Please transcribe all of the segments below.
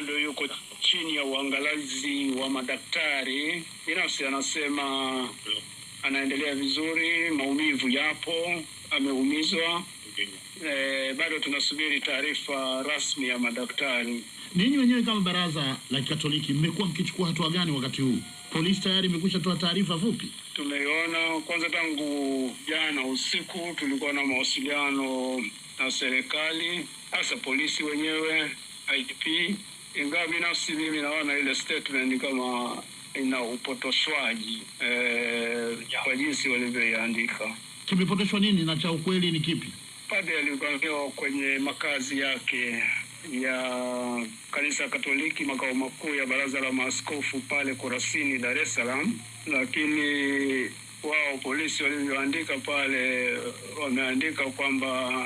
bado yuko chini ya uangalizi wa madaktari. Binafsi anasema anaendelea vizuri, maumivu yapo, ameumizwa. Bado tunasubiri taarifa rasmi ya madaktari. Ninyi wenyewe kama baraza la Katoliki mmekuwa mkichukua hatua gani wakati huu? Polisi tayari imekwisha toa taarifa fupi? Tumeona kwanza tangu jana usiku tulikuwa na mawasiliano na serikali, hasa polisi wenyewe, IDP. Ingawa binafsi mimi naona ile statement kama ina upotoshwaji kwa jinsi walivyoiandika. Kimepotoshwa nini na cha ukweli ni kipi? Padre alikuwa kwenye makazi yake ya Kanisa Katoliki, makao makuu ya Baraza la Maaskofu pale Kurasini, Dar es Salaam, lakini wao polisi walivyoandika pale wameandika kwamba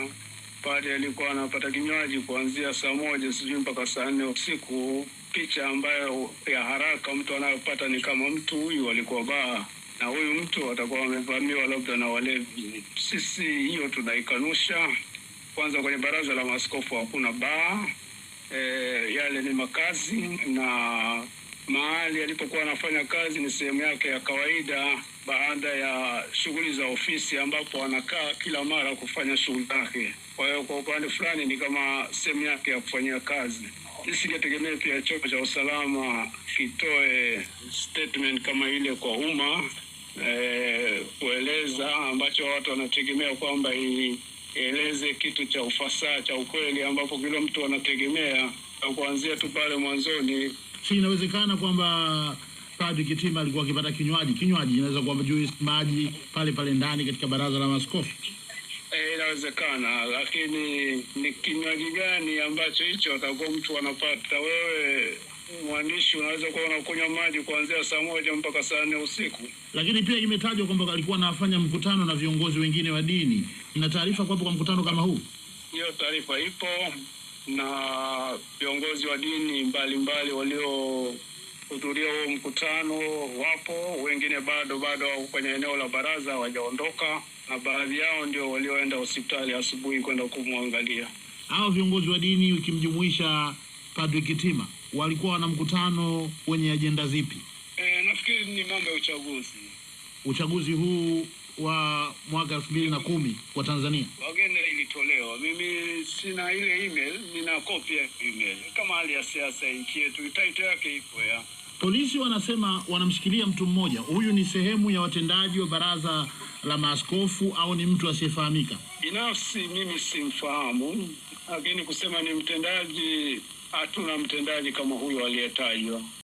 padre alikuwa anapata kinywaji kuanzia saa 1 sijui mpaka saa 4 usiku. Picha ambayo ya haraka mtu anayopata ni kama mtu huyu alikuwa baa na huyu mtu atakuwa amevamiwa labda na walevi. Sisi hiyo tunaikanusha. Kwanza kwenye Baraza la Maaskofu hakuna baa. Yale ni makazi, na mahali alipokuwa anafanya kazi ni sehemu yake ya kawaida baada ya shughuli za ofisi, ambapo anakaa kila mara kufanya shughuli zake. Kwa hiyo kwa upande fulani ni kama sehemu yake ya kufanyia kazi. Sisi tegemea pia chombo cha usalama kitoe statement kama ile kwa umma, kueleza ambacho watu wanategemea kwamba ieleze kitu cha ufasaha cha ukweli, ambapo kila mtu anategemea kuanzia tu pale mwanzoni. Si inawezekana kwamba Padre Kitima alikuwa akipata kinywaji inaweza kuwa juice, maji pale ndani katika Baraza la Maaskofu? Inawezekana, lakini ni kinywaji gani ambacho hicho atakuwa mtu anapata? Wewe mwandishi unaweza kuwa unakunywa maji kuanzia saa 1 mpaka saa 4 usiku. Lakini pia imetajwa kwamba alikuwa anafanya mkutano na viongozi wengine wa dini. Ina taarifa kwa mkutano kama huu? Hiyo taarifa ipo, na viongozi wa dini mbalimbali waliohudhuria huo mkutano wapo, wengine bado wako kwenye eneo la baraza hawajaondoka, na baadhi yao ndio walioenda hospitali asubuhi kwenda kumwangalia. Hao viongozi wa dini ukimjumuisha Padre Kitima walikuwa na mkutano wenye ajenda zipi? Nafikiri ni mambo ya uchaguzi. Uchaguzi huu wa mwaka 2010 kwa Tanzania. Agenda ilitolewa. Mimi sina ile email, nina copy ya email. Kama hali ya siasa nchi yetu, title yake ipo ya. Polisi wanasema wanamshikilia mtu mmoja. Huyu ni sehemu ya watendaji wa Baraza la Maaskofu au ni mtu asiyefahamika? Binafsi mimi simfahamu, lakini kusema ni mtendaji, hatuna mtendaji kama huyo aliyetajwa.